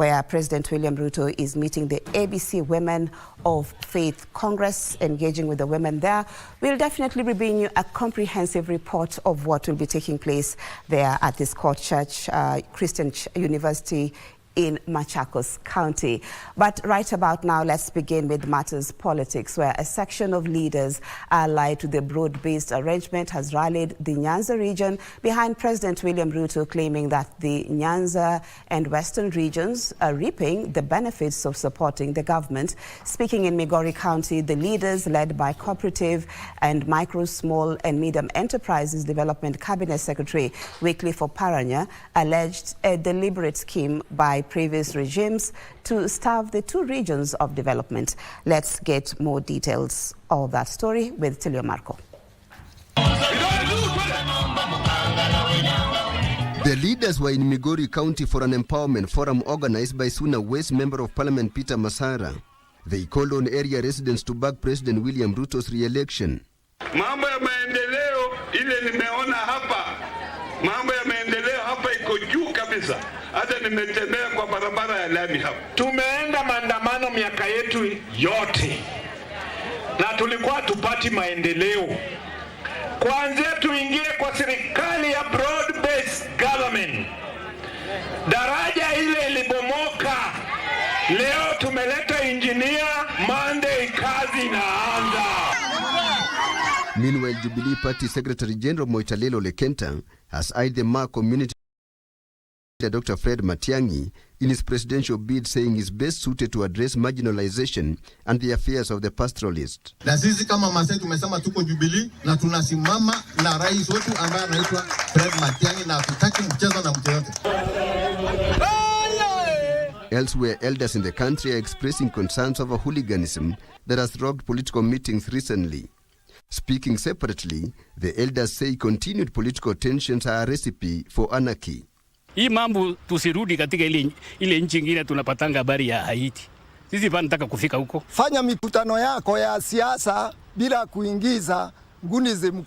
where President William Ruto is meeting the ABC Women of Faith Congress, engaging with the women there. We'll definitely be bringing you a comprehensive report of what will be taking place there at this Court Church Christian University in Machakos County. But right about now, let's begin with matters politics, where a section of leaders allied to the broad-based arrangement has rallied the Nyanza region behind President William Ruto, claiming that the Nyanza and Western regions are reaping the benefits of supporting the government. Speaking in Migori County, the leaders, led by Cooperative and Micro, Small and Medium Enterprises Development Cabinet Secretary Wycliffe Oparanya, alleged a deliberate scheme by previous regimes to starve the two regions of development. Let's get more details of that story with Tilio Marco. The leaders were in Migori County for an empowerment forum organized by Suna West Member of Parliament Peter Masara. They called on area residents to back President William Ruto's re-election. Mambo ya maendeleo ile nimeona hapa. Mambo ya maendeleo hapa iko juu kabisa. Hata nimetembea kwa barabara ya lami hapa. Tumeenda maandamano miaka yetu yote. Na tulikuwa tupati maendeleo. Kwanza tuingie kwa serikali ya broad based government. Daraja ile ilibomoka. Leo tumeleta engineer, Monday kazi inaanza. Meanwhile, Jubilee Party Secretary General Moitalelo Lekenta has eyed the Maa community Dr. Fred Matiang'i in his presidential bid, saying he's best suited to address marginalization and the affairs of the pastoralist. Na sisi kama Masai tumesema tuko Jubilee na tunasimama na rais wetu ambaye anaitwa Fred Matiang'i na hatutaki mchezo na mtu yote. Elsewhere, elders in the country are expressing concerns over hooliganism that has robbed political meetings recently. Speaking separately, the elders say continued political tensions are a recipe for anarchy. Hii mambo tusirudi katika ile nchi nyingine tunapatanga habari ya Haiti. Sisi tunataka kufika huko. Fanya mikutano yako ya siasa bila kuingiza goonism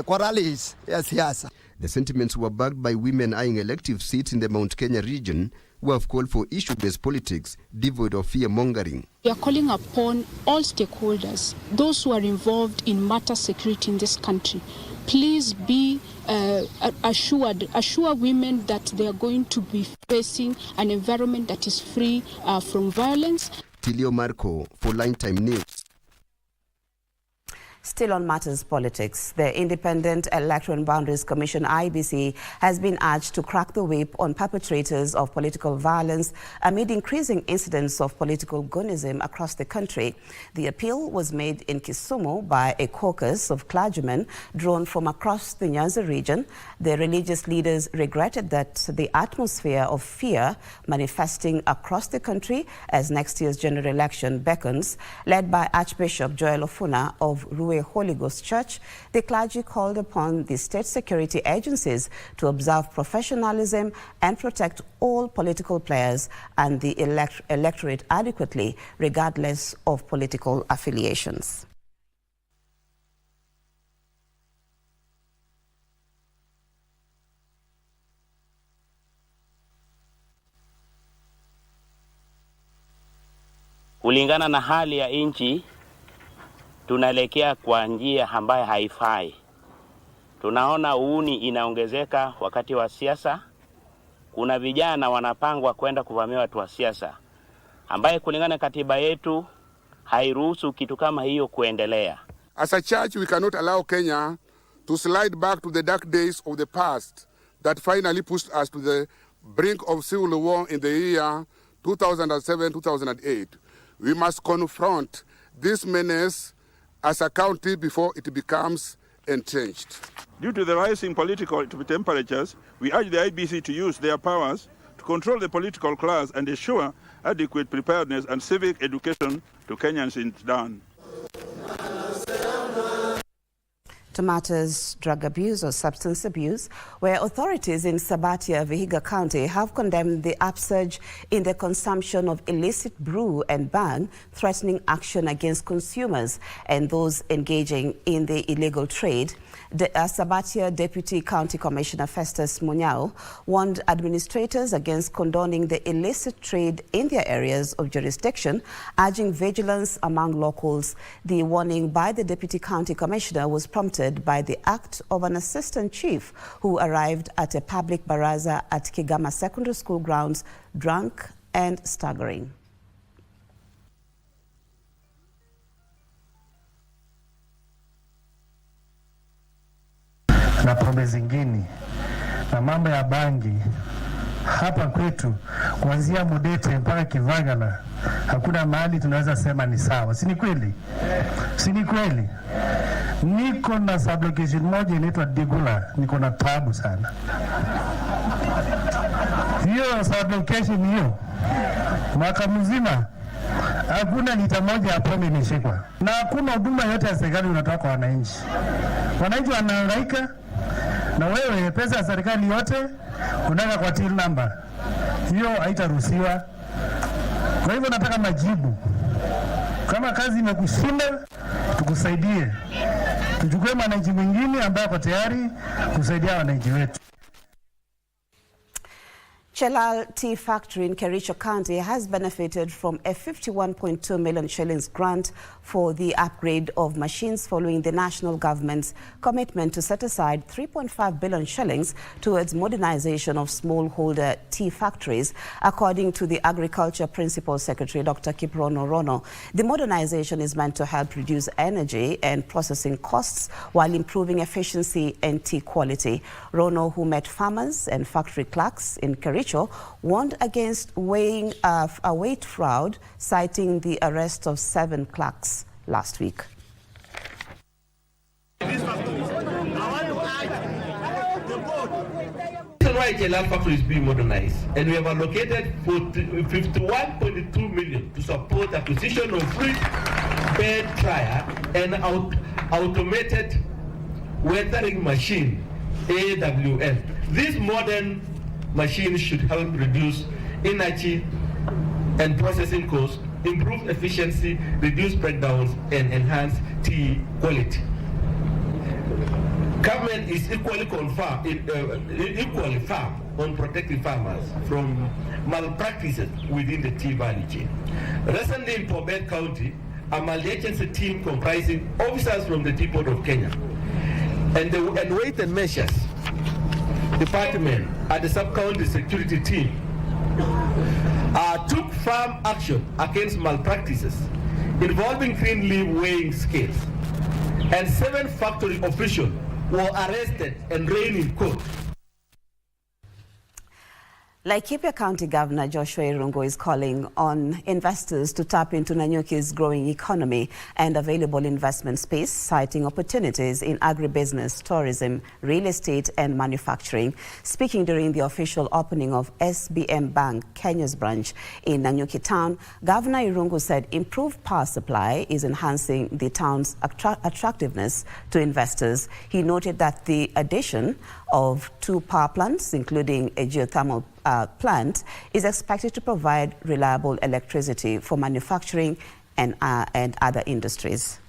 kwa rallies ya siasa. The sentiments were backed by women eyeing elective seats in the Mount Kenya region who have called for issue-based politics devoid of fear-mongering. We are calling upon all stakeholders, those who are involved in matter security in this country, please be assure women that they are going to be facing an environment that is free from violence. Tilio Marco for Line Time News. Still on matters politics, the Independent Electoral and Boundaries Commission, IBC, has been urged to crack the whip on perpetrators of political violence amid increasing incidents of political goonism across the country. The appeal was made in Kisumu by a caucus of clergymen drawn from across the Nyanza region. The religious leaders regretted that the atmosphere of fear manifesting across the country as next year's general election beckons. Led by Archbishop Joel Ofuna of Ruwe Holy Ghost Church, the clergy called upon the state security agencies to observe professionalism and protect all political players and the electorate adequately, regardless of political affiliations. Kulingana na hali ya nchi, tunaelekea kwa njia ambayo haifai. Tunaona uuni inaongezeka wakati wa siasa. Kuna vijana wanapangwa kwenda kuvamia watu wa siasa, ambaye kulingana katiba yetu hairuhusu kitu kama hiyo kuendelea. As a church, we cannot allow Kenya to slide back to the dark days of the past that finally pushed us to the brink of civil war in the year 2007-2008. We must confront this menace as a county before it becomes entrenched. Due to the rising political temperatures, we urge the IBC to use their powers to control the political class and ensure adequate preparedness and civic education to Kenyans in turn. To matters drug abuse or substance abuse, where authorities in Sabatia, Vihiga County have condemned the upsurge in the consumption of illicit brew and bang, threatening action against consumers and those engaging in the illegal trade. Sabatia Deputy County Commissioner Festus Munyao warned administrators against condoning the illicit trade in their areas of jurisdiction, urging vigilance among locals. The warning by the Deputy County Commissioner was prompted by the act of an assistant chief who arrived at a public baraza at Kigama Secondary School grounds drunk and staggering. Na pombe zingine na mambo ya bangi hapa kwetu kuanzia Mudete mpaka Kivagala hakuna mahali tunaweza sema ni sawa. Si ni kweli? Si ni kweli? Niko na sublocation moja inaitwa Digula, niko na taabu sana. Hiyo sublocation hiyo mwaka mzima hakuna lita moja ya pombe imeshikwa. Na hakuna huduma yote ya serikali unatoka kwa wananchi. Wananchi wanahangaika na wewe pesa ya serikali yote unaweka kwa till number. Hiyo haitaruhusiwa. Kwa hivyo nataka majibu. Kama kazi imekushinda, tukusaidie. Tuchukue wananchi mwingine ambaye ako tayari kusaidia wananchi wetu. Chelal Tea Factory in Kericho County has benefited from a 51.2 million shillings grant for the upgrade of machines following the national government's commitment to set aside 3.5 billion shillings towards modernization of smallholder tea factories, according to the Agriculture Principal Secretary, Dr. Kiprono Rono. The modernization is meant to help reduce energy and processing costs while improving efficiency and tea quality. Rono, who met farmers and factory clerks in Kericho, warned against weight fraud, citing the arrest of 7 clerks last week. Why Chelal factory is being modernized, and we have allocated 51.2 million to support acquisition of fluid bed dryer and automated weathering machine, AWM. This modern machine should help reduce energy and processing costs, improve efficiency, reduce breakdowns, and enhance tea quality. Government is equally firm on protecting farmers from malpractices within the tea value chain. Recently in Pobet County, a multi-agency team comprising officers from the Tea Board of Kenya and weight and measures department and the sub-county security team took firm action against malpractices involving green leaf weighing scales, and 7 factory officials were arrested and arraigned in court. Laikipia County Governor Joshua Irungu is calling on investors to tap into Nanyuki's growing economy and available investment space, citing opportunities in agribusiness, tourism, real estate and manufacturing. Speaking during the official opening of SBM Bank, Kenya's branch in Nanyuki town, Governor Irungu said improved power supply is enhancing the town's attractiveness to investors. He noted that the addition of 2 power plants, including a geothermal plant, is expected to provide reliable electricity for manufacturing and other industries.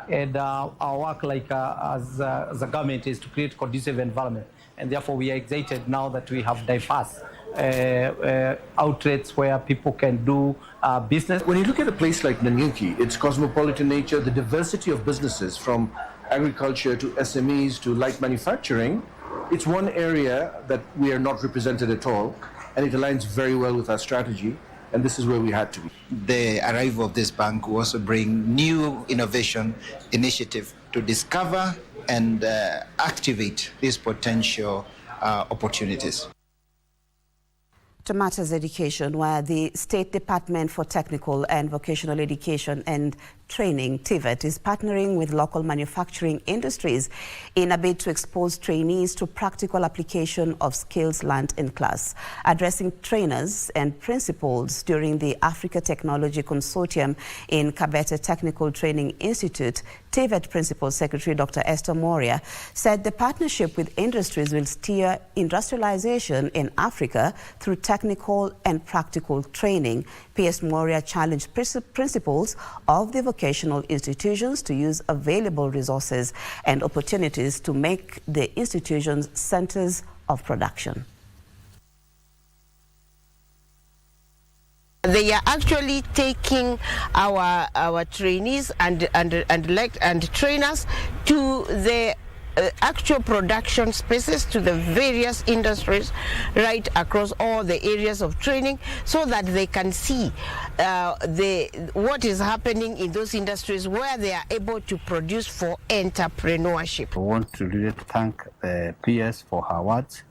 And our work, as a government, is to create conducive environment, and therefore we are excited now that we have diverse outlets where people can do business. When you look at a place like Nanyuki, its cosmopolitan nature, the diversity of businesses from agriculture to SMEs to light manufacturing, it's one area that we are not represented at all, and it aligns very well with our strategy, and this is where we had to be. The arrival of this bank will also bring new innovation initiative to discover and activate these potential opportunities. To matters education, where the State Department for Technical and Vocational Education and Training, TVET, is partnering with local manufacturing industries in a bid to expose trainees to practical application of skills learned in class. Addressing trainers and principals during the Africa Technology Consortium in Kabete Technical Training Institute, TVET Principal Secretary Dr. Esther Moria said the partnership with industries will steer industrialization in Africa through technical and practical training. PS Moria challenged principals of the vocational educational institutions to use available resources and opportunities to make the institutions centers of production. They are actually taking our trainees and trainers to the actual production spaces, to the various industries right across all the areas of training, so that they can see what is happening in those industries where they are able to produce for entrepreneurship. I want to really thank the PS for her words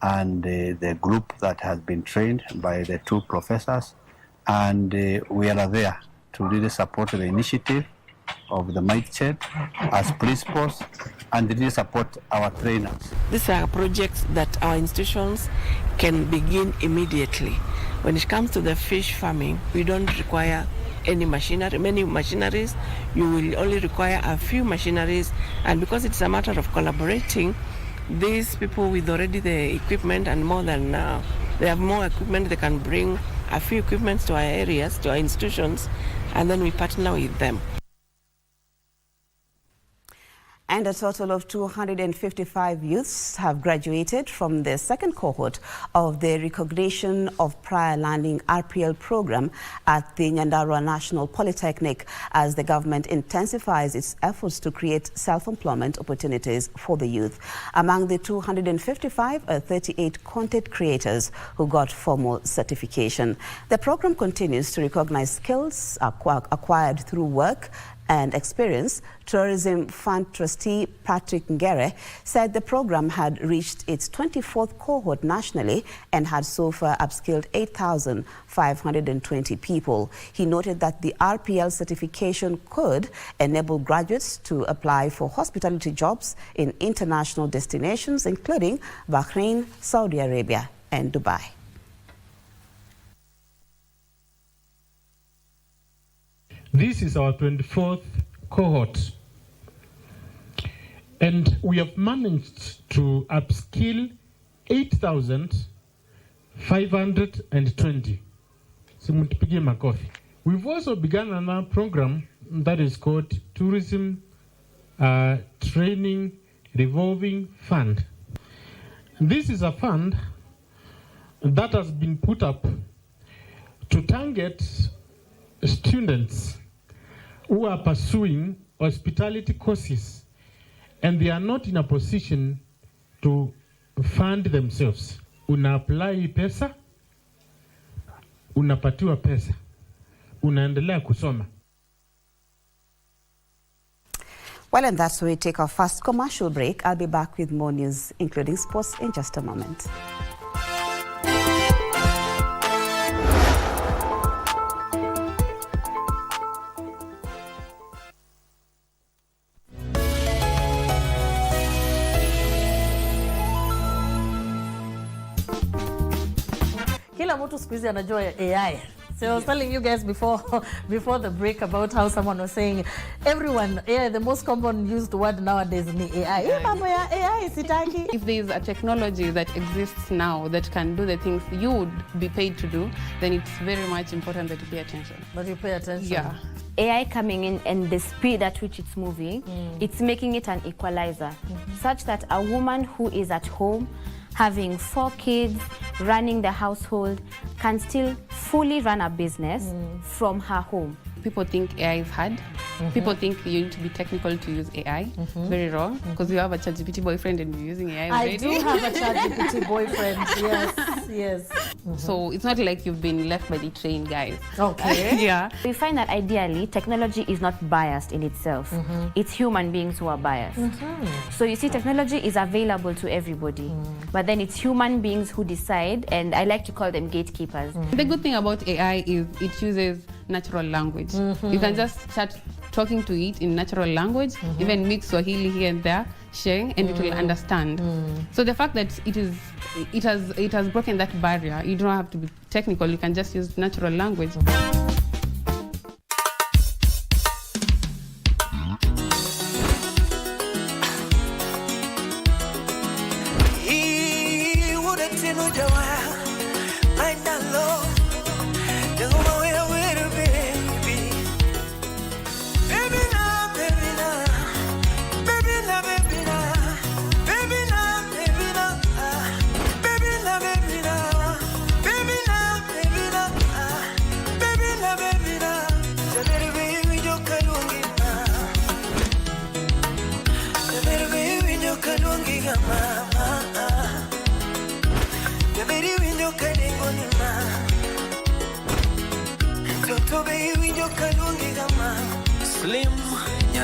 and the group that has been trained by the two professors, and we are there to really support the initiative of the Might Shed as principals and really support our trainers. These are projects that our institutions can begin immediately. When it comes to the fish farming, we don't require any machinery, many machineries. You will only require a few machineries, and because it's a matter of collaborating, these people with already the equipment and more than they have more equipment, they can bring a few equipments to our areas, to our institutions, and then we partner with them. And a total of 255 youths have graduated from the second cohort of the Recognition of Prior Learning RPL program at the Nyandarua National Polytechnic as the government intensifies its efforts to create self-employment opportunities for the youth. Among the 255 are 38 content creators who got formal certification. The program continues to recognize skills acquired through work and experience. Tourism Fund trustee Patrick Ngere said the program had reached its 24th cohort nationally and had so far upskilled 8,520 people. He noted that the RPL certification could enable graduates to apply for hospitality jobs in international destinations, including Bahrain, Saudi Arabia, and Dubai. This is our 24th cohort, and we have managed to upskill 8,520. We've also begun another program that is called Tourism Training Revolving Fund. This is a fund that has been put up to target students who are pursuing hospitality courses and they are not in a position to fund themselves. Una apply pesa, unapatiwa pesa, unaendelea kusoma. Well, and that's where we take our first commercial break. I'll be back with more news, including sports, in just a moment. Kila mtu siku hizi anajua AI. So I was telling you guys before the break about how someone was saying everyone, AI, the most common used word nowadays is AI. AI sitaki. If there is a technology that exists now that can do the things you would be paid to do, then it's very much important that you pay attention. That you pay attention. Yeah. AI coming in and the speed at which it's moving, it's making it an equalizer, such that a woman who is at home having 4 kids, running the household, can still fully run a business from her home. People think AI is hard. People think you need to be technical to use AI. Very wrong, because you have a ChatGPT boyfriend and you're using AI already. I do have a ChatGPT boyfriend, yes. So it's not like you've been left by the train, guys. Okay. Yeah. We find that ideally, technology is not biased in itself. It's human beings who are biased. So you see, technology is available to everybody, but then it's human beings who decide, and I like to call them gatekeepers. The good thing about AI is it uses natural language. You can just start talking to it in natural language, even mix Swahili here and there, sharing, and it will understand. So the fact that it has broken that barrier, you don't have to be technical, you can just use natural language.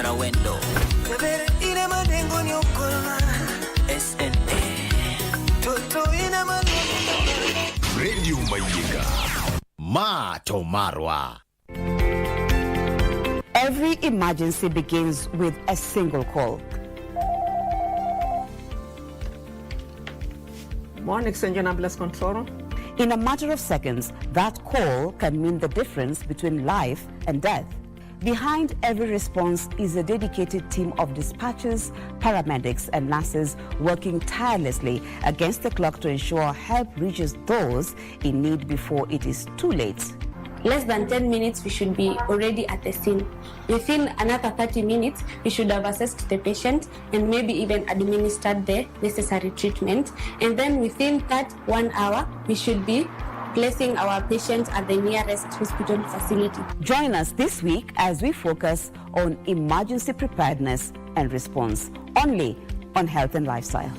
para wendo. Radio Mayiga. Mato Marwa. Every emergency begins with a single call. Morning, Extension Ambulance Control. In a matter of seconds, that call can mean the difference between life and death. Behind every response is a dedicated team of dispatchers, paramedics, and nurses working tirelessly against the clock to ensure help reaches those in need before it is too late. Less than 10 minutes, we should be already at the scene. Within another 30 minutes, we should have assessed the patient and maybe even administered the necessary treatment. And then within that 1 hour, we should be placing our patients at the nearest hospital facility. Join us this week as we focus on emergency preparedness and response, only on Health and Lifestyle.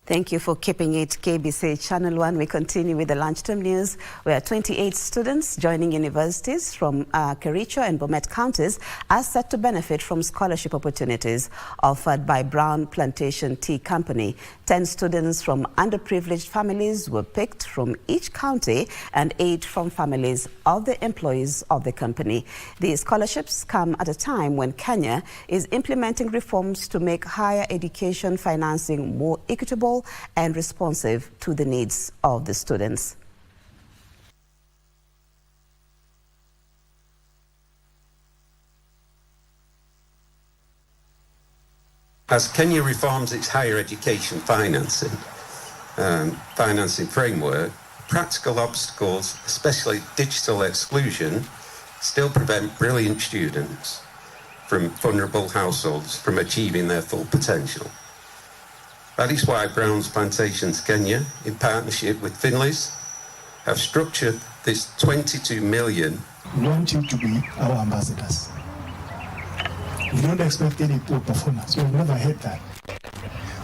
Thank you for keeping it KBC Channel 1. We continue with the lunchtime news, where 28 students joining universities from Kericho and Bomet counties are set to benefit from scholarship opportunities offered by Brown Plantation Tea Company. 10 students from underprivileged families were picked from each county and 8 from families of the employees of the company. These scholarships come at a time when Kenya is implementing reforms to make higher education financing more equitable and responsive to the needs of the students. As Kenya reforms its higher education financing framework, practical obstacles, especially digital exclusion, still prevent brilliant students from vulnerable households from achieving their full potential. That is why Brown's Plantations Kenya, in partnership with Finley's, have structured this 22 million. We want you to be our ambassadors. We don't expect any poor performance. We've never had that.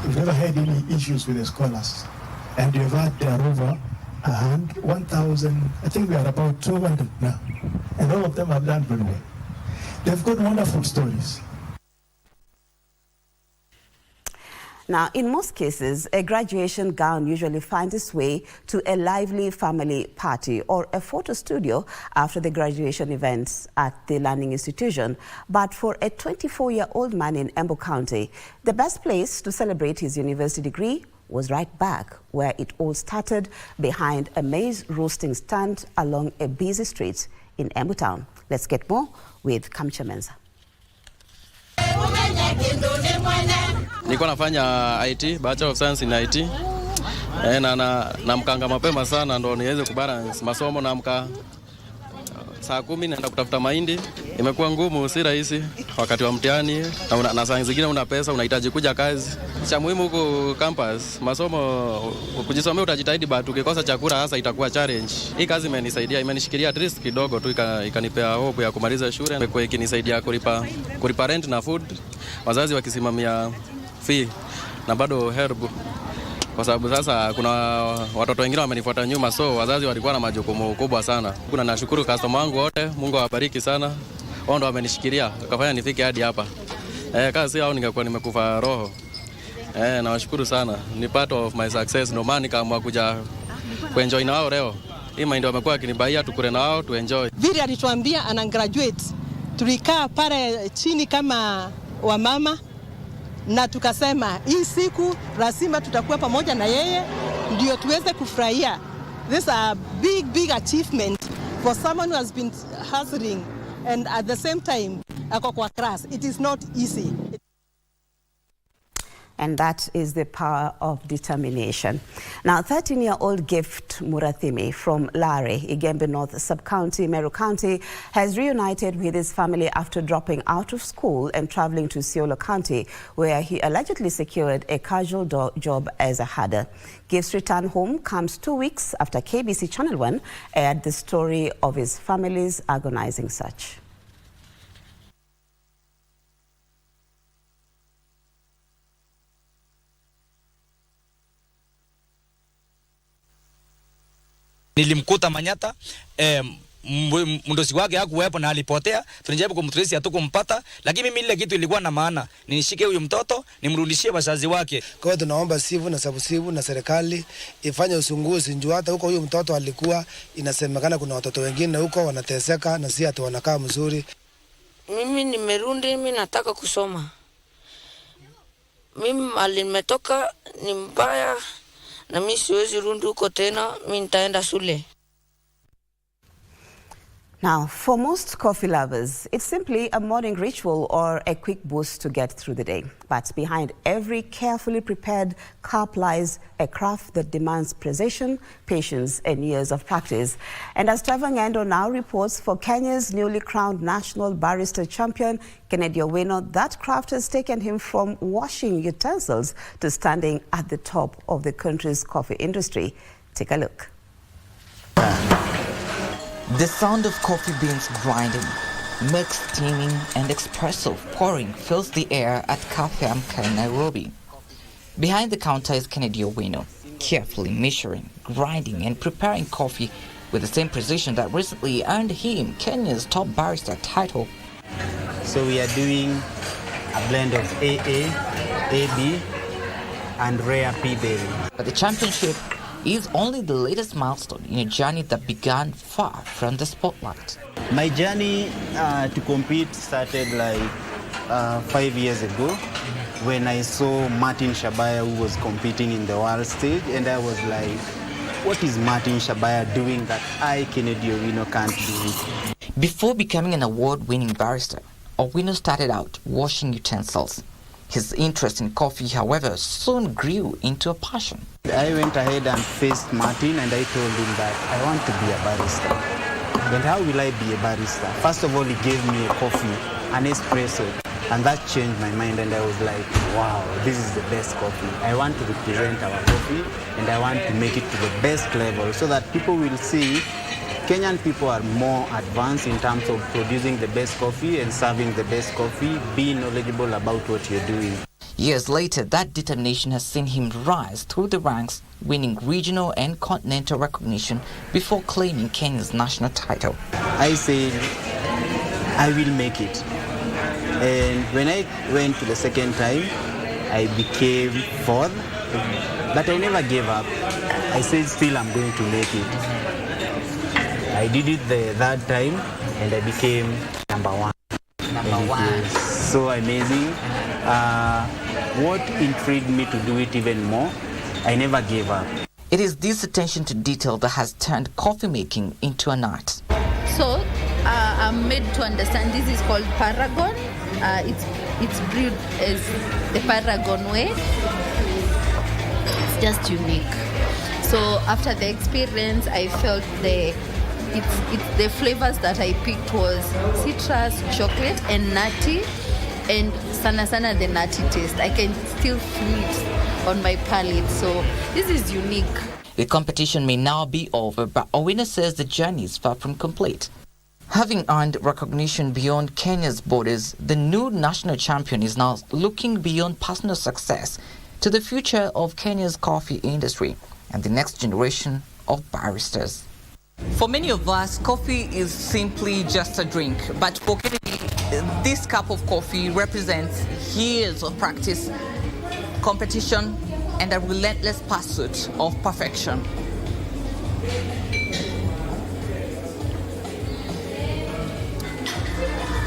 We've never had any issues with the scholars. And we've had over 1,000, I think we are about 200 now. And all of them have done very well. They've got wonderful stories. Now, in most cases, a graduation gown usually finds its way to a lively family party or a photo studio after the graduation events at the learning institution. But for a 24-year-old man in Embu County, the best place to celebrate his university degree was right back where it all started, behind a maize roasting stand along a busy street in Embu town. Let's get more with Kamcha Menza. Niko nafanya IT, Bachelor of Science in IT. Na mkanga mapema sana ndo niweze kubalance masomo. Na mka saa 10 naenda kutafuta mahindi. Imekuwa ngumu, si rahisi wakati wa mtihani, na saa zingine una pesa, unahitaji kuja kazi. Cha muhimu huko campus, masomo kujisomea utajitahidi, but ukikosa chakula hasa itakuwa challenge. Hii kazi imenisaidia, imenishikilia at least kidogo tu, ikanipea hope ya kumaliza shule. Imekuwa ikinisaidia kulipa rent na food, wazazi wakisimamia fee na bado help, kwa sababu sasa kuna watoto wengine wamenifuata nyuma, so wazazi walikuwa na majukumu kubwa sana. Kuna nashukuru customer wangu wote, Mungu awabariki sana. Wao ndo wamenishikilia wakafanya nifike hadi hapa. Kazi yao ningekuwa nimekufa roho. Nawashukuru sana. Ni part of my success, ndio maana nikaamua kuja kuenjoy na wao leo. Hii ndio wamekuwa akinibaia tukule na wao tu enjoy. Vile alituambia ana graduate, tulikaa pale chini kama wamama na tukasema hii siku lazima tutakuwa pamoja na yeye ndio tuweze kufurahia. This is a big achievement for someone who has been hustling and at the same time ako kwa class. It is not easy. And that is the power of determination. Now, 13-year-old Gift Murathimi from Lare, Igembe North Sub-County, Meru County, has reunited with his family after dropping out of school and traveling to Isiolo County, where he allegedly secured a casual job as a herder. Gift's return home comes 2 weeks after KBC Channel 1 aired the story of his family's agonizing search. Nilimkuta Manyata, mdosi wake hakuwepo na alipotea. Tunajaribu kumtrace hatukumpata, lakini mimi ile kitu ilikuwa na maana. Nishike huyu mtoto, nimrudishie wazazi wake. Kwa hiyo tunaomba sivu na sabusivu na serikali ifanye uchunguzi njoo hata huko huyu mtoto alikuwa inasemekana kuna watoto wengine huko wanateseka na si ati wanakaa mzuri. Mimi nimerudi, mimi nataka kusoma. Mimi mali nimetoka ni mbaya na mimi siwezi rudi huko tena, mimi nitaenda shule. Now, for most coffee lovers, it's simply a morning ritual or a quick boost to get through the day. But behind every carefully prepared cup lies a craft that demands precision, patience, and years of practice. And as Trevor Ng'endo now reports for Kenya's newly crowned national barista champion, Kennedy Owino, that craft has taken him from washing utensils to standing at the top of the country's coffee industry. Take a look. The sound of coffee beans grinding, milk steaming and espresso pouring fills the air at Cafe Amka in Nairobi. Behind the counter is Kennedy Owino, carefully measuring, grinding and preparing coffee with the same precision that recently earned him Kenya's top barista title. So we are doing a blend of AA, AB and rare pea berry. But the championship is only the latest milestone in a journey that began far from the spotlight. My journey to compete started like 5 years ago when I saw Martin Shabaya, who was competing in the world stage, and I was like, what is Martin Shabaya doing that I, Kennedy Owino, can't do? Before becoming an award-winning barista, Owino started out washing utensils. His interest in coffee, however, soon grew into a passion. I went ahead and faced Martin and I told him that I want to be a barista. And how will I be a barista? First of all, he gave me a coffee, an espresso, and that changed my mind and I was like, wow, this is the best coffee. I want to represent our coffee and I want to make it to the best level so that people will see Kenyan people are more advanced in terms of producing the best coffee and serving the best coffee, being knowledgeable about what you're doing. Years later, that determination has seen him rise through the ranks, winning regional and continental recognition before claiming Kenya's national title. I said, I will make it. And when I went to the second time, I became fourth, but I never gave up. I said, still I'm going to make it. I did it the third time and I became number one. Number one. So amazing. What intrigued me to do it even more, I never gave up. It is this attention to detail that has turned coffee making into an art. So I'm made to understand this is called Paragon. It's brewed as the Paragon way. It's just unique. So after the experience, I felt the flavors that I picked was citrus, chocolate, and nutty, and sana the nutty taste. I can still feel it on my palate, so this is unique. The competition may now be over, but Owino says the journey is far from complete. Having earned recognition beyond Kenya's borders, the new national champion is now looking beyond personal success to the future of Kenya's coffee industry and the next generation of baristas. For many of us, coffee is simply just a drink, but for Kennedy, this cup of coffee represents years of practice, competition, and a relentless pursuit of perfection.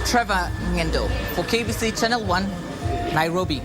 Trevor Ng'endo for KBC Channel 1, Nairobi.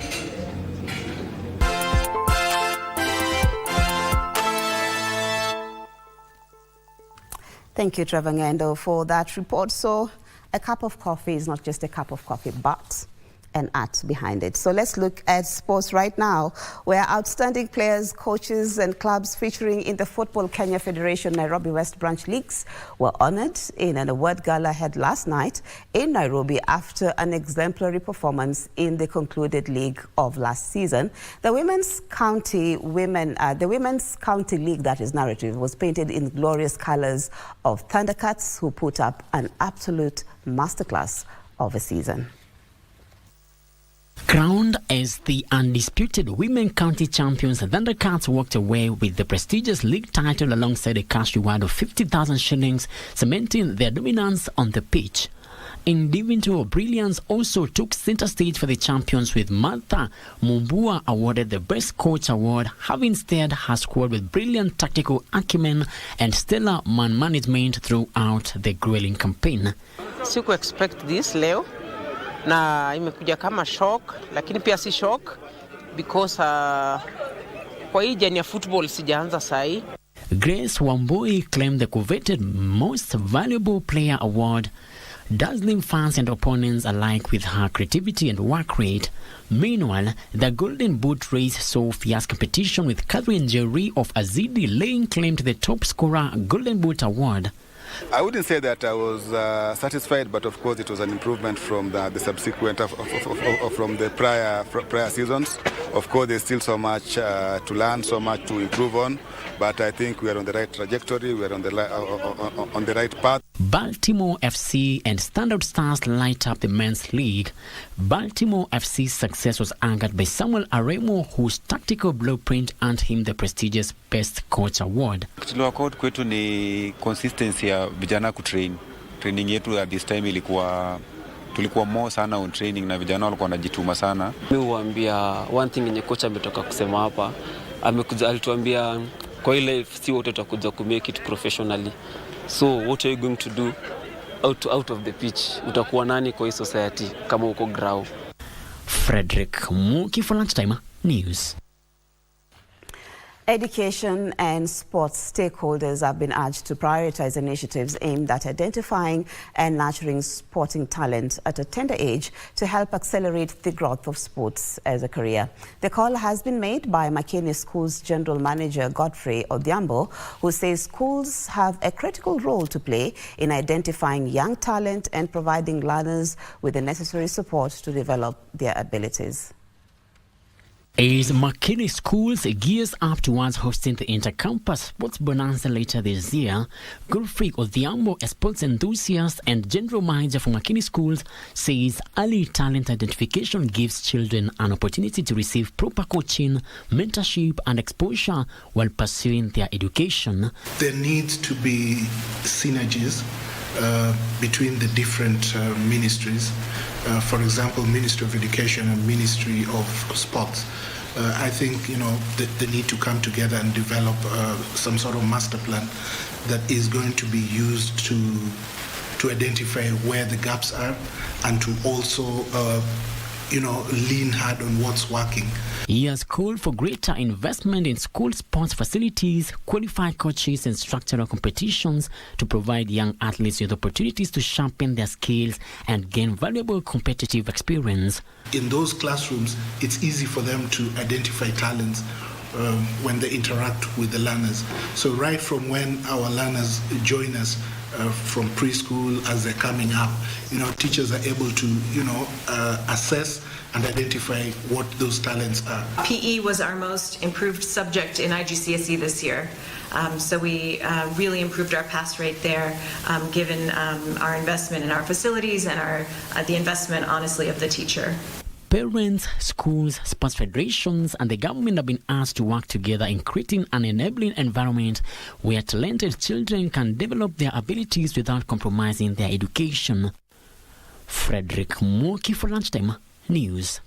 Thank you, Trevor Ng'endo, for that report. So a cup of coffee is not just a cup of coffee, but an art behind it. So let's look at sports right now, where outstanding players, coaches and clubs featuring in the Football Kenya Federation Nairobi West Branch Leagues were honored in an award gala held last night in Nairobi after an exemplary performance in the concluded league of last season. The Women's County League, that is narrative, was painted in glorious colors of Thundercats, who put up an absolute masterclass of a season. Crowned as the undisputed women county champions, the Thundercats walked away with the prestigious league title alongside a cash reward of 50,000 shillings, cementing their dominance on the pitch. Individual brilliance also took center stage for the champions, with Martha Mumbua awarded the Best Coach Award, having steered her squad with brilliant tactical acumen and stellar man management throughout the grueling campaign. Siku expect this leo na imekuja kama shock, lakini pia si shock because kwa hii jani ya football sijaanza sahi. Grace Wambui claimed the coveted Most Valuable Player Award, dazzling fans and opponents alike with her creativity and work rate. Meanwhile, the Golden Boot race saw fierce competition, with Catherine Jerry of Azidi laying claim to the top scorer Golden Boot Award. I wouldn't say that I was satisfied, but of course it was an improvement from the subsequent from the prior seasons. Of course, there's still so much to learn, so much to improve on, but I think we are on the right trajectory. We are on the right path. Baltimore FC and Standard Stars light up the men's league. Baltimore FC's success was anchored by Samuel Aremo, whose tactical blueprint earned him the prestigious Best Coach Award. Tuliwakot kwetu ni consistency ya vijana kutrain. Training yetu at this time tulikuwa more sana on training na vijana walikuwa wanajituma sana. Mimi huambia one thing yenye coach ametoka kusema hapa, alituambia kwa ile si wote tutakuja ku make it professionally. So what are you going to do out of the pitch? Utakuwa nani kwa hii society kama uko ground? Frederick Muki for Lunchtime News. Education and sports stakeholders have been urged to prioritize initiatives aimed at identifying and nurturing sporting talent at a tender age to help accelerate the growth of sports as a career. The call has been made by McKinney School's General Manager Godfrey Odhiambo, who says schools have a critical role to play in identifying young talent and providing learners with the necessary support to develop their abilities. As McKinney Schools gears up towards hosting the Inter-Campus Sports Bonanza later this year, Godfrey Odhiambo, a sports enthusiast and general manager for McKinney Schools, says early talent identification gives children an opportunity to receive proper coaching, mentorship and exposure while pursuing their education. There needs to be synergies between the different ministries. For example, Ministry of Education and Ministry of Sports. I think they need to come together and develop some sort of master plan that is going to be used to identify where the gaps are and to also lean hard on what's working. He has called for greater investment in school sports facilities, qualified coaches and structural competitions to provide young athletes with opportunities to sharpen their skills and gain valuable competitive experience. In those classrooms, it's easy for them to identify talents when they interact with the learners. So right from when our learners join us from preschool as they're coming up, teachers are able to, assess and identify what those talents are. PE was our most improved subject in IGCSE this year. So we really improved our pass rate there, given our investment in our facilities and the investment, honestly, of the teacher. Parents, schools, sports federations and the government have been asked to work together in creating an enabling environment where talented children can develop their abilities without compromising their education. Frederick Muki for Lunchtime News.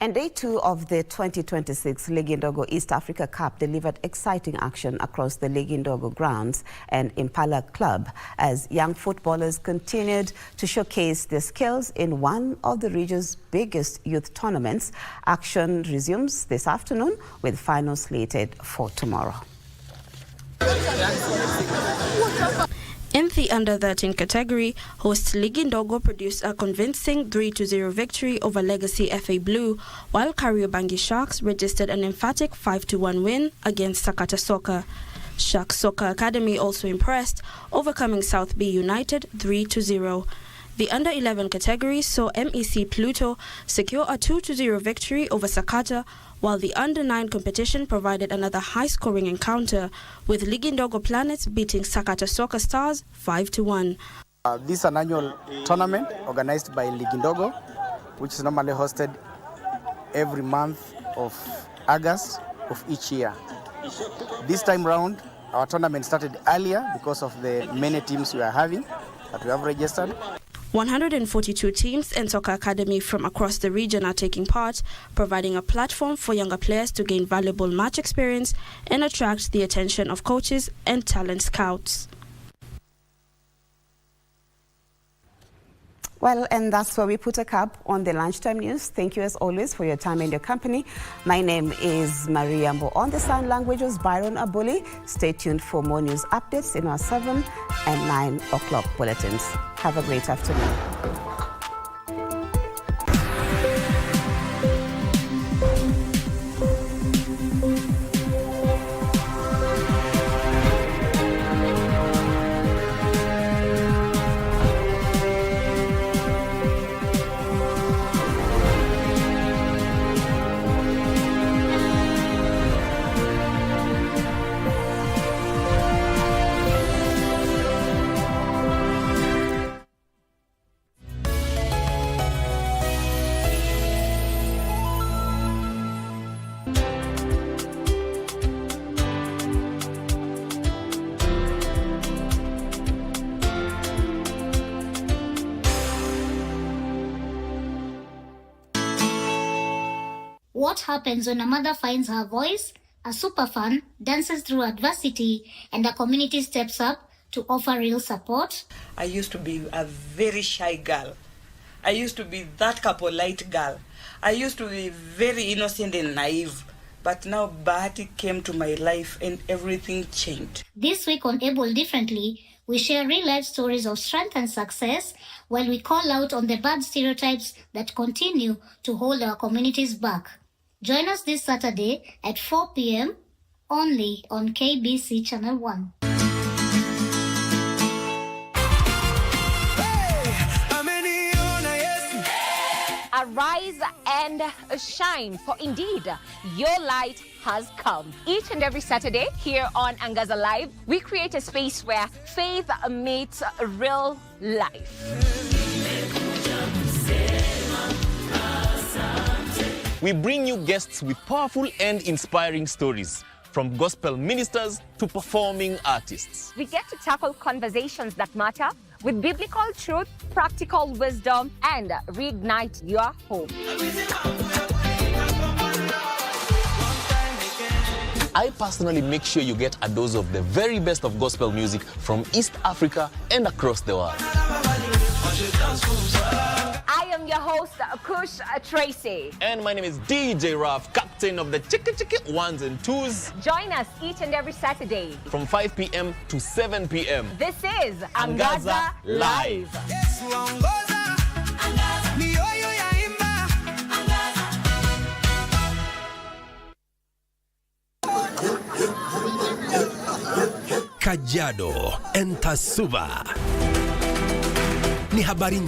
And day 2 of the 2026 Ligi Ndogo East Africa Cup delivered exciting action across the Ligi Ndogo grounds and Impala Club as young footballers continued to showcase their skills in one of the region's biggest youth tournaments. Action resumes this afternoon with finals slated for tomorrow. In the under-13 category, host Ligi Ndogo produced a convincing 3-0 victory over Legacy FA Blue, while Kariobangi Sharks registered an emphatic 5-1 win against Sakata Soccer. Sharks Soccer Academy also impressed, overcoming South B United 3-0. The under-11 category saw MEC Pluto secure a 2-0 victory over Sakata, while the under-9 competition provided another high-scoring encounter, with Ligi Ndogo Planets beating Sakata Soccer Stars 5-1. This is an annual tournament organized by Ligi Ndogo, which is normally hosted every month of August of each year. This time round, our tournament started earlier because of the many teams we are having that we have registered. 142 teams and soccer academy from across the region are taking part, providing a platform for younger players to gain valuable match experience and attract the attention of coaches and talent scouts. Well, and that's where we put a cap on the lunchtime news. Thank you as always for your time and your company. My name is Maria Mbo. On the sign language was Byron Abuli. Stay tuned for more news updates in our 7 and 9 o'clock bulletins. Have a great afternoon. What happens when a mother finds her voice, a superfan dances through adversity, and a community steps up to offer real support? I used to be a very shy girl. I used to be that polite girl. I used to be very innocent and naive. But now Bahati came to my life and everything changed. This week on Able Differently, we share real-life stories of strength and success while we call out on the bad stereotypes that continue to hold our communities back. Join us this Saturday at 4 p.m. only on KBC Channel 1. Arise and shine, for indeed, your light has come. Each and every Saturday here on Angaza Live, we create a space where faith meets real life. We bring you guests with powerful and inspiring stories, from gospel ministers to performing artists. We get to tackle conversations that matter with biblical truth, practical wisdom, and reignite your hope. I personally make sure you get a dose of the very best of gospel music from East Africa and across the world. I am your host, Kush Tracy. And my name is DJ Raf, captain of the Chicka Ones and Twos. Join us each and every Saturday from 5 p.m. to 7 p.m. This is Angaza Live. Kajiado, Entasuba. Ni habari